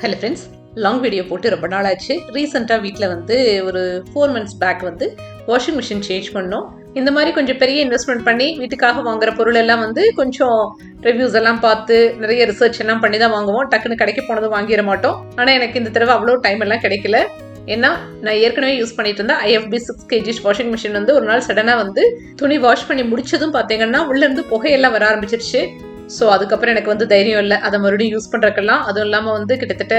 Hello friends, long video போட்டு ரொம்ப நாள் ஆச்சு. ரீசெண்டாக வீட்டில் வந்து ஒரு 4 months பேக் வந்து வாஷிங் மிஷின் சேஞ்ச் பண்ணோம். இந்த மாதிரி கொஞ்சம் பெரிய இன்வெஸ்ட்மெண்ட் பண்ணி வீட்டுக்காக வாங்குற பொருள் எல்லாம் வந்து கொஞ்சம் ரிவ்யூஸ் எல்லாம் பார்த்து நிறைய ரிசர்ச் எல்லாம் பண்ணி தான் வாங்குவோம். டக்குன்னு கடைக்கு போனதும் வாங்கிட மாட்டோம். ஆனால் எனக்கு இந்த தடவை அவ்வளோ டைம் எல்லாம் கிடைக்கல. ஏன்னா நான் ஏற்கனவே யூஸ் பண்ணிட்டு இருந்தேன் IFB 6 kg வாஷிங் மிஷின் வந்து ஒரு நாள் சடனாக வந்து துணி வாஷ் பண்ணி முடிச்சதும் பார்த்தீங்கன்னா உள்ளேருந்து புகையெல்லாம் வர ஆரம்பிச்சிருச்சு. ஸோ அதுக்கப்புறம் எனக்கு வந்து தைரியம் இல்லை அதை மறுபடியும் யூஸ் பண்ணுறக்கெல்லாம். அதுவும் இல்லாமல் வந்து கிட்டத்தட்ட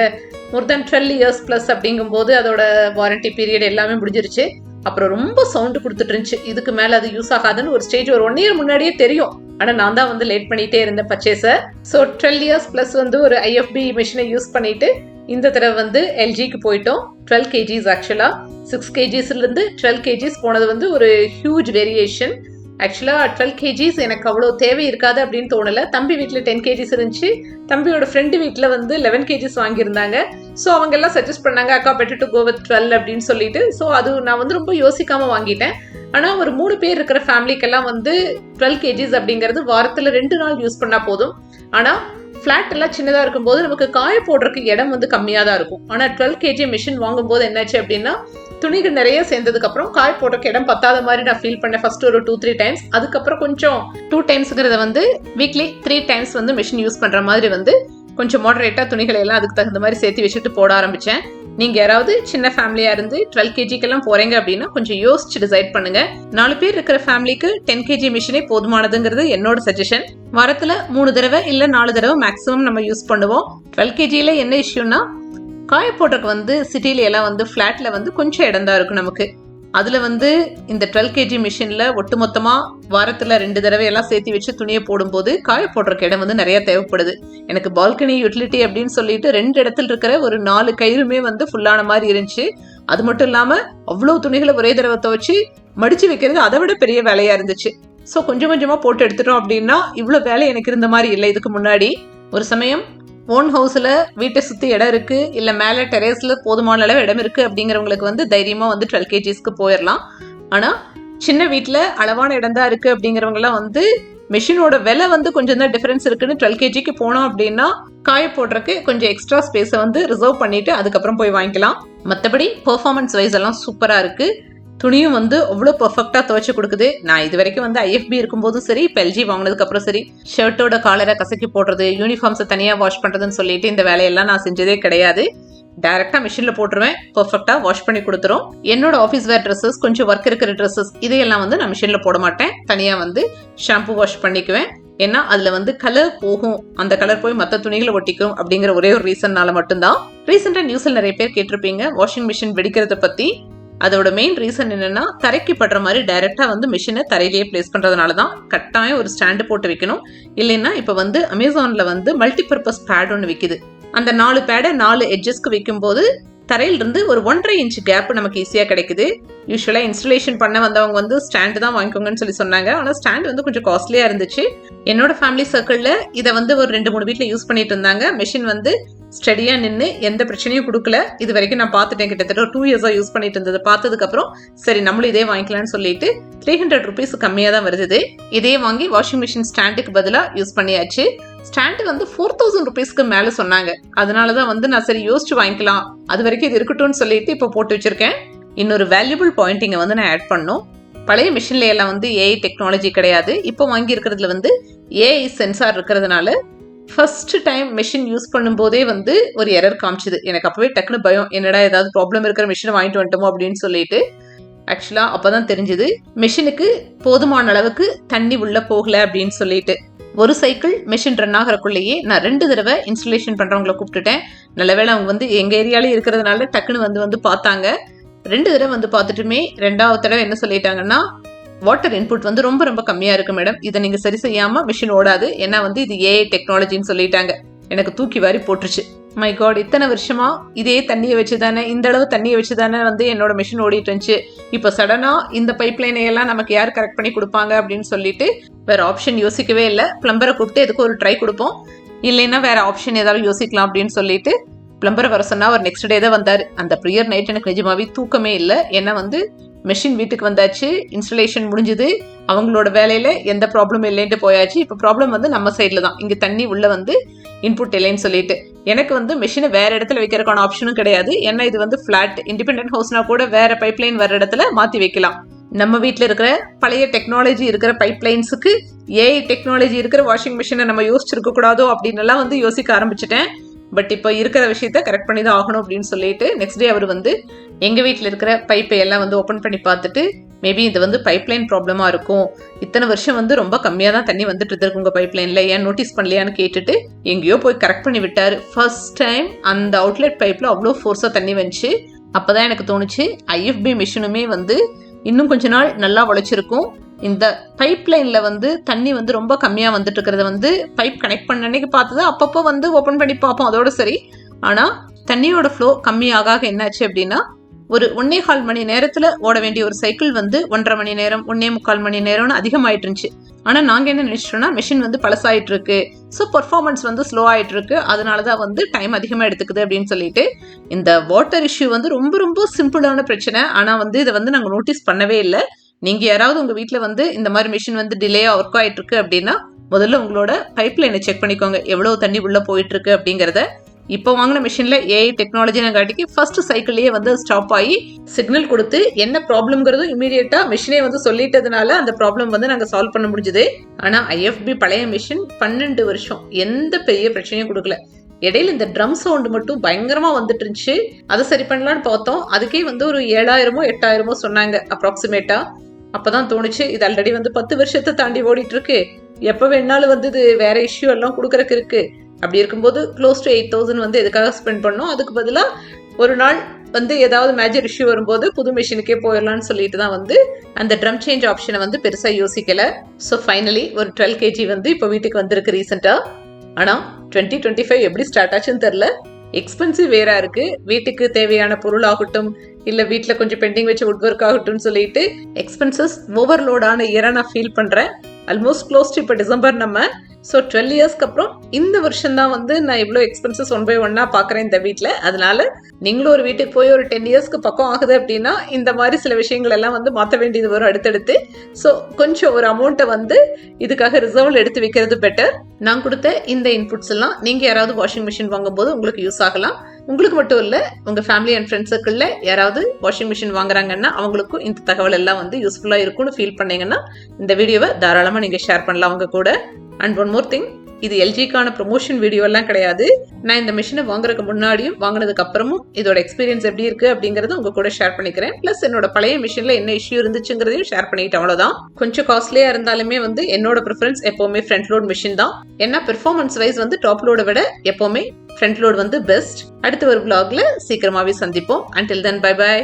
மோர் தேன் 12 years ப்ளஸ் அப்படிங்கும்போது அதோட வாரண்டி பீரியட் எல்லாமே முடிஞ்சிருச்சு. அப்புறம் ரொம்ப சவுண்டு கொடுத்துட்டு இருந்துச்சு. இதுக்கு மேலே அது யூஸ் ஆகாதுன்னு ஒரு ஸ்டேஜ் ஒரு 1 year முன்னாடியே தெரியும். ஆனால் நான் தான் வந்து லேட் பண்ணிகிட்டே இருந்தேன் பர்ச்சேஸை. ஸோ 12 years ப்ளஸ் வந்து ஒரு IFB மிஷினை யூஸ் பண்ணிட்டு இந்த தடவை வந்து LGக்கு போயிட்டோம். 12 kgs ஆக்சுவலாக 6 kgsலேருந்து 12 kgs போனது வந்து ஒரு ஹியூஜ் வேரியேஷன். ஆக்சுவலாக 12 kgs எனக்கு அவ்வளோ தேவை இருக்காது அப்படின்னு தோணலை. தம்பி வீட்டில் 10 kgs இருந்துச்சு. தம்பியோட ஃப்ரெண்டு வீட்டில் வந்து 11 kgs வாங்கியிருந்தாங்க. ஸோ அவங்க எல்லாம் சஜஸ்ட் பண்ணாங்க, அக்கா பெட்டர் டு கோ வித் 12 அப்படின்னு சொல்லிட்டு. ஸோ அது நான் வந்து ரொம்ப யோசிக்காமல் வாங்கிட்டேன். ஆனால் ஒரு 3 பேர் இருக்கிற ஃபேமிலிக்கெல்லாம் வந்து 12 kgs அப்படிங்கிறது வாரத்தில் 2 நாள் யூஸ் பண்ணால் போதும். ஆனால் ஃப்ளாட் எல்லாம் சின்னதாக இருக்கும்போது நமக்கு காய போடுறதுக்கு இடம் வந்து கம்மியாக தான் இருக்கும். ஆனால் 12 kg மிஷின் வாங்கும்போது என்னாச்சு அப்படின்னா துணிகள் நிறைய சேர்ந்ததுக்கு அப்புறம் காய போடுறதுக்கு இடம் பத்தாத மாதிரி நான் ஃபீல் பண்ணேன். ஃபர்ஸ்ட் ஒரு 2-3 டைம்ஸ், அதுக்கப்புறம் கொஞ்சம் 2 டைம்ஸ்ங்கிறத வந்து வீக்லி 3 டைம்ஸ் வந்து மிஷின் யூஸ் பண்ற மாதிரி வந்து கொஞ்சம் மாடரேட்டா துணிகளை எல்லாம் அதுக்கு தகுந்த மாதிரி சேர்த்து வச்சுட்டு போட ஆரம்பிச்சேன். நீங்க யாராவது சின்ன ஃபேமிலியா இருந்து 12 kgக்கெல்லாம் போறீங்க அப்படின்னா கொஞ்சம் யோசிச்சு டிசைட் பண்ணுங்க. 4 பேர் இருக்கிற ஃபேமிலிக்கு 10 kg மிஷினே போதுமானதுங்கிறது என்னோட சஜஷன். வாரத்துல 3 தடவை இல்ல 4 தடவை மேக்ஸிமம் நம்ம யூஸ் பண்ணுவோம். 12 kgல என்ன இஷ்யூன்னா காய போடுறதுக்கு வந்து சிட்டில எல்லாம் வந்து ஃபிளாட்ல வந்து கொஞ்சம் இடம் தான் இருக்கும் நமக்கு. அதுல வந்து இந்த 12 kg மிஷின்ல ஒட்டுமொத்தமா வாரத்துல 2 தடவை எல்லாம் சேர்த்து வச்சு துணியை போடும்போது காய போடுறதுக்கு இடம் வந்து நிறைய தேவைப்படுது. எனக்கு பால்கனி யூட்டிலிட்டி அப்படின்னு சொல்லிட்டு 2 இடத்துல இருக்கிற ஒரு 4 கயிறுமே வந்து ஃபுல்லான மாதிரி இருந்துச்சு. அது மட்டும் இல்லாம அவ்வளவு துணிகளை ஒரே தடவை துவச்சு மடிச்சு வைக்கிறது அதை விட பெரிய வேலையா இருந்துச்சு. ஸோ கொஞ்சம் கொஞ்சமா போட்டு எடுத்துட்டோம் அப்படின்னா இவ்வளவு வேலை எனக்கு இருந்த மாதிரி இல்லை இதுக்கு முன்னாடி. ஒரு சமயம் ஓன் ஹவுஸ்ல வீட்டை சுத்தி இடம் இருக்கு, இல்ல மேல டெரேஸ்ல போதுமான அளவு இடம் இருக்கு அப்படிங்கிறவங்களுக்கு வந்து தைரியமா வந்து 12 kgsக்கு போயிடலாம். ஆனா சின்ன வீட்டுல அளவான இடம் தான் இருக்கு அப்படிங்கிறவங்க எல்லாம் வந்து மிஷினோட விலை வந்து கொஞ்சம் தான் டிஃபரன்ஸ் இருக்குன்னு 12 kgக்கு போனோம் அப்படின்னா காய போடுறதுக்கு கொஞ்சம் எக்ஸ்ட்ரா ஸ்பேஸை வந்து ரிசர்வ் பண்ணிட்டு அதுக்கப்புறம் போய் வாங்கிக்கலாம். மற்றபடி பெர்ஃபார்மன்ஸ் வைஸ் எல்லாம் சூப்பரா இருக்கு. துணியும் வந்து அவ்வளோ பர்ஃபெக்டா துவைச்சு கொடுக்குது. நான் இது வரைக்கும் வந்து IFB இருக்கும்போதும் சரி, இப்போ LG வாங்கினதுக்கு அப்புறம் சரி, ஷர்ட்டோட காலரை கசக்கி போடுறது, யூனிஃபார்ம்ஸை தனியாக வாஷ் பண்ணுறதுன்னு சொல்லிட்டு இந்த வேலையெல்லாம் நான் செஞ்சதே கிடையாது. டைரக்டா மிஷினில் போட்டுருவேன், பர்ஃபெக்டா வாஷ் பண்ணி கொடுத்துரும். என்னோட ஆஃபீஸ் வேர் ட்ரெஸ்ஸஸ், கொஞ்சம் ஒர்க் இருக்கிற ட்ரெஸ்ஸஸ் இதையெல்லாம் வந்து நான் மிஷினில் போட மாட்டேன். தனியாக வந்து ஷாம்பு வாஷ் பண்ணிக்குவேன். ஏன்னா அதில் வந்து கலர் போகும், அந்த கலர் போய் மற்ற துணிகளை ஒட்டிக்கும் அப்படிங்கிற ஒரே ஒரு ரீசன்னால மட்டும்தான். ரீசெண்டாக நியூஸில் நிறைய பேர் கேட்டிருப்பீங்க வாஷிங் மிஷின் வெடிக்கிறத பற்றி. அதோட மெயின் ரீசன் என்னன்னா தரைக்கு படுற மாதிரி டைரக்டா வந்து மிஷினை தரையிலேயே பிளேஸ் பண்றதுனால தான். கட்டாயம் ஒரு ஸ்டாண்டு போட்டு வைக்கணும். இல்லைன்னா இப்போ வந்து அமேசான்ல வந்து மல்டிபர்பஸ் பேட் ஒன்று விற்குது. அந்த 4 பேடை 4 எட்ஜஸ்க்கு வைக்கும் போது தரையிலிருந்து ஒரு 1.5 inch கேப் நமக்கு ஈஸியா கிடைக்குது. யூஸ்வலா இன்ஸ்டலேஷன் பண்ண வந்தவங்க வந்து ஸ்டாண்டு தான் வாங்கிக்கோங்கன்னு சொல்லி சொன்னாங்க. ஆனால் ஸ்டாண்ட் வந்து கொஞ்சம் காஸ்ட்லியா இருந்துச்சு. என்னோட ஃபேமிலி சர்க்கிள்ல இதை வந்து ஒரு 2-3 வீட்டில் யூஸ் பண்ணிட்டு இருந்தாங்க. மிஷின் வந்து ஸ்டடியா நின்று எந்த பிரச்சனையும் கொடுக்கல. இது வரைக்கும் நான் பார்த்துட்டேன். கிட்டத்தட்ட 2 years யூஸ் பண்ணிட்டு இருந்தது. பார்த்ததுக்கு அப்புறம் சரி நம்மளும் இதே வாங்கிக்கலாம்னு சொல்லிட்டு 300 rupees கம்மியா தான் வருது. இதே வாங்கி வாஷிங் மிஷின் ஸ்டாண்டுக்கு பதிலாக யூஸ் பண்ணியாச்சு. ஸ்டாண்டு வந்து 4000 rupeesக்கு மேல சொன்னாங்க. அதனாலதான் வந்து நான் சரி யோசிச்சு வாங்கிக்கலாம், அது வரைக்கும் இது இருக்கட்டும்னு சொல்லிட்டு இப்போ போட்டு வச்சிருக்கேன். இன்னொரு வேல்யூபிள் பாயிண்டிங்க வந்து நான் ஆட் பண்ணோம். பழைய மிஷின்ல எல்லாம் வந்து AI டெக்னாலஜி கிடையாது. இப்போ வாங்கி இருக்கிறதுல வந்து AI சென்சார் இருக்கிறதுனால ஃபர்ஸ்ட் டைம் மிஷின் யூஸ் பண்ணும் போதே வந்து ஒரு எரர் காமிச்சுது. எனக்கு அப்பவே டக்குன்னு பயம், என்னடா ஏதாவது ப்ராப்ளம் இருக்கிற மிஷினை வாங்கிட்டு வந்துட்டோமோ அப்படின்னு சொல்லிட்டு. ஆக்சுவலா அப்பதான் தெரிஞ்சது மிஷினுக்கு போதுமான அளவுக்கு தண்ணி உள்ள போகல அப்படின்னு சொல்லிட்டு. ஒரு சைக்கிள் மிஷின் ரன் ஆகிறக்குள்ளேயே நான் 2 தடவை இன்ஸ்டலேஷன் பண்றவங்களை கூப்பிட்டுட்டேன். நல்லவேளை அவங்க வந்து எங்க ஏரியாலே இருக்கிறதுனால டக்குன்னு வந்து பார்த்தாங்க. 2 தடவை வந்து பார்த்துட்டுமே 2வது தடவை என்ன சொல்லிட்டாங்கன்னா வாட்டர் இன்புட் வந்து ரொம்ப ரொம்ப கம்மியா இருக்கு மேடம், இதை நீங்க சரி செய்யாம மிஷின் ஓடாது. ஏன்னா வந்து இது AI டெக்னாலஜின்னு சொல்லிட்டாங்க. எனக்கு தூக்கி வாரி போட்டுருச்சு. மை காட், இத்தனை வருஷமா இதே தண்ணியை வச்சுதானே, இந்த அளவு தண்ணியை வச்சுதானே வந்து என்னோட மிஷின் ஓடிட்டு இருந்துச்சு. இப்போ சடனா இந்த பைப் லைனை எல்லாம் நமக்கு யார் கரெக்ட் பண்ணி கொடுப்பாங்க அப்படின்னு சொல்லிட்டு வேற ஆப்ஷன் யோசிக்கவே இல்லை. பிளம்பரை கூப்பிட்டு எதுக்கு ஒரு ட்ரை கொடுப்போம், இல்லைன்னா வேற ஆப்ஷன் ஏதாவது யோசிக்கலாம் அப்படின்னு சொல்லிட்டு பிளம்பரை வர சொன்னா அவர் நெக்ஸ்ட் டே தான் வந்தாரு. அந்த ப்ரியர் நைட் எனக்கு நிஜமாவே தூக்கமே இல்லை. ஏன்னா வந்து மெஷின் வீட்டுக்கு வந்தாச்சு, இன்ஸ்டலேஷன் முடிஞ்சது, அவங்களோட வேலையில எந்த ப்ராப்ளமும் இல்லைன்ட்டு போயாச்சு. இப்போ ப்ராப்ளம் வந்து நம்ம சைட்ல தான், இங்க தண்ணி உள்ள வந்து இன்புட் இல்லைன்னு சொல்லிட்டு. எனக்கு வந்து மிஷினை வேற இடத்துல வைக்கிறதுக்கான ஆப்ஷனும் கிடையாது. ஏன்னா இது வந்து ஃபிளாட் இண்டிபெண்டன்ட் ஹவுஸ்னா கூட வேற பைப்லைன் வர இடத்துல மாற்றி வைக்கலாம். நம்ம வீட்டில் இருக்கிற பழைய டெக்னாலஜி இருக்கிற பைப்லைன்ஸுக்கு ஏஐ டெக்னாலஜி இருக்கிற வாஷிங் மிஷினை நம்ம யோசிச்சிருக்க கூடாதோ அப்படின்னு எல்லாம் வந்து யோசிக்க ஆரம்பிச்சிட்டேன். பட் இப்போ இருக்கிற விஷயத்த கரெக்ட் பண்ணி தான் ஆகணும் அப்படின்னு சொல்லிட்டு நெக்ஸ்ட் டே அவர் வந்து எங்கள் வீட்டில் இருக்கிற பைப்பை எல்லாம் வந்து ஓப்பன் பண்ணி பார்த்துட்டு, மேபி இது வந்து பைப்லைன் ப்ராப்ளமாக இருக்கும், இத்தனை வருஷம் வந்து ரொம்ப கம்மியாக தான் தண்ணி வந்துட்டு இருக்கு உங்கள் பைப்லைனில், ஏன் நோட்டீஸ் பண்ணலையான்னு கேட்டுட்டு எங்கேயோ போய் கரெக்ட் பண்ணி விட்டார். ஃபர்ஸ்ட் டைம் அந்த அவுட்லெட் பைப்பில் அவ்வளோ ஃபோர்ஸாக தண்ணி வந்துச்சு. அப்போ தான் எனக்கு தோணுச்சு ஐஎஃப்பி மிஷினுமே வந்து இன்னும் கொஞ்ச நாள் நல்லா உழைச்சிருக்கும். இந்த பைப் லைன்ல வந்து தண்ணி வந்து ரொம்ப கம்மியா வந்துட்டு இருக்கிறத வந்து பைப் கனெக்ட் பண்ண அன்னைக்கு பார்த்தது அப்பப்போ வந்து ஓப்பன் பண்ணி பார்ப்போம், அதோட சரி. ஆனா தண்ணியோட ஃப்ளோ கம்மியாக என்னாச்சு அப்படின்னா, ஒரு 1.25 மணி நேரத்துல ஓட வேண்டிய ஒரு சைக்கிள் வந்து 1.5 மணி நேரம் 1.25 மணி நேரம்னு அதிகமாயிட்டு இருந்துச்சு. ஆனா நாங்க என்ன நினைச்சிட்டோம்னா, மிஷின் வந்து பழசாயிட்டு இருக்கு, ஸோ பர்ஃபார்மன்ஸ் வந்து ஸ்லோ ஆயிட்டு இருக்கு, அதனாலதான் வந்து டைம் அதிகமா எடுத்துக்குது அப்படின்னு சொல்லிட்டு. இந்த வாட்டர் இஷ்யூ வந்து ரொம்ப ரொம்ப சிம்பிளான பிரச்சனை. ஆனா வந்து இதை வந்து நாங்க நோட்டீஸ் பண்ணவே இல்லை. நீங்க யாராவது உங்க வீட்டுல வந்து இந்த மாதிரி மிஷின் வந்து டிலேயா ஒர்க் ஆயிட்டு இருக்கு அப்படின்னா, முதல்ல உங்களோட பைப் லைனை செக் பண்ணிக்கோங்க, எவ்வளவு தண்ணி உள்ள போயிட்டு இருக்கு அப்படிங்கறத. இப்போ வாங்கின மிஷின்ல ஏஐ டெக்னாலஜி காட்டிக்கு ஃபர்ஸ்ட் சைக்கிள்லயே வந்து ஸ்டாப் ஆகி சிக்னல் கொடுத்து என்ன ப்ராப்ளம்ங்கிறதும் இமீடியட்டா மிஷினே வந்து சொல்லிட்டதுனால அந்த ப்ராப்ளம் வந்து நாங்க சால்வ் பண்ண முடிஞ்சது. ஆனா ஐஎஃப்பி பழைய மிஷின் 12 வருஷம் எந்த பெரிய பிரச்சனையும் கொடுக்கல. இடையில இந்த ட்ரம் சவுண்ட் மட்டும் பயங்கரமா வந்துட்டு இருந்துச்சு. அதை சரி பண்ணலான்னு பார்த்தோம். அதுக்கே வந்து ஒரு 7,000 8,000 சொன்னாங்க அப்ராக்சிமேட்டா. அப்பதான் தோணுச்சு, இது ஆல்ரெடி வந்து 10 வருஷத்தை தாண்டி ஓடிட்டு இருக்கு, எப்ப வேணாலும் வந்து இது வேற இஷ்யூ எல்லாம் கொடுக்கறதுக்கு இருக்கு. அப்படி இருக்கும்போது க்ளோஸ் டு 8,000 வந்து எதுக்காக ஸ்பெண்ட் பண்ணோம், அதுக்கு பதிலா ஒரு நாள் வந்து ஏதாவது மேஜர் இஷ்யூ வரும்போது புது மிஷினுக்கே போயிடலாம்னு சொல்லிட்டு தான் வந்து அந்த ட்ரம் சேஞ்ச் ஆப்ஷனை வந்து பெருசா யோசிக்கல. ஸோ ஃபைனலி ஒரு 12 kg வந்து இப்போ வீட்டுக்கு வந்திருக்கு ரீசெண்டா. ஆனா 2025 எப்படி ஸ்டார்ட் ஆச்சுன்னு தெரியல, எக்ஸ்பென்சிவ் வேறா இருக்கு. வீட்டுக்கு தேவையான பொருள் ஆகட்டும், இல்ல வீட்டுல கொஞ்சம் பெண்டிங் வச்ச வுட் ஒர்க் ஆகட்டும் சொல்லிட்டு எக்ஸ்பென்சஸ் ஓவர்லோடான இயரா நான் ஃபீல் பண்றேன். ஆல்மோஸ்ட் க்ளோஸ் டு இப்போ டிசம்பர் நம்ம. ஸோ 12 இயர்ஸ்க்கு அப்புறம் இந்த வருஷம் தான் வந்து நான் இவ்வளோ எக்ஸ்பென்சஸ் 1 by 1 பார்க்குறேன் இந்த வீட்டில். அதனால நீங்களும் ஒரு வீட்டுக்கு போய் ஒரு 10 இயர்ஸ்க்கு பக்கம் ஆகுது அப்படின்னா இந்த மாதிரி சில விஷயங்கள் எல்லாம் வந்து மாற்ற வேண்டியது வரும் அடுத்தடுத்து. ஸோ கொஞ்சம் ஒரு அமௌண்ட்டை வந்து இதுக்காக ரிசர்வ்ல எடுத்து வைக்கிறது பெட்டர். நான் கொடுத்த இந்த இன்புட்ஸ் எல்லாம் நீங்கள் யாராவது வாஷிங் மிஷின் வாங்கும்போது உங்களுக்கு யூஸ் ஆகலாம். உங்களுக்கு மட்டும் இல்லை, உங்கள் ஃபேமிலி அண்ட் ஃப்ரெண்ட்ஸ் சர்க்கிளில் யாராவது வாஷிங் மிஷின் வாங்குறாங்கன்னா அவங்களுக்கும் இந்த தகவல் எல்லாம் வந்து யூஸ்ஃபுல்லாக இருக்கும்னு ஃபீல் பண்ணீங்கன்னா இந்த வீடியோவை தாராளமாக நீங்கள் ஷேர் பண்ணலாம் அவங்க கூட. அண்ட் ஒன் மோர் திங், இது எல்ஜிக்கான ப்ரொமோஷன் வீடியோ எல்லாம் கிடையாது. நான் இந்த மிஷினை வாங்குறதுக்கு முன்னாடியும் வாங்கினதுக்கு அப்புறமும் இதோட எக்ஸ்பீரியன்ஸ் எப்படி இருக்கு அப்படிங்கறத உங்க கூட ஷேர் பண்ணிக்கிறேன். பிளஸ் என்னோட பழைய மிஷின்ல என்ன இஷ்யூ இருந்துச்சுங்கிறதையும் ஷேர் பண்ணிட்டு அவ்வளவுதான். கொஞ்சம் காஸ்ட்லியா இருந்தாலுமே வந்து என்னோட ப்ரிஃபரன்ஸ் எப்பவுமே ஃப்ரண்ட் லோட் மிஷின் தான். ஏன்னா பெர்ஃபார்மன்ஸ் வைஸ் வந்து டாப் லோட விட எப்பவுமே ஃப்ரண்ட் லோட் வந்து பெஸ்ட். அடுத்த ஒரு vlogல சீக்கிரமாவே சந்திப்போம். until then bye bye.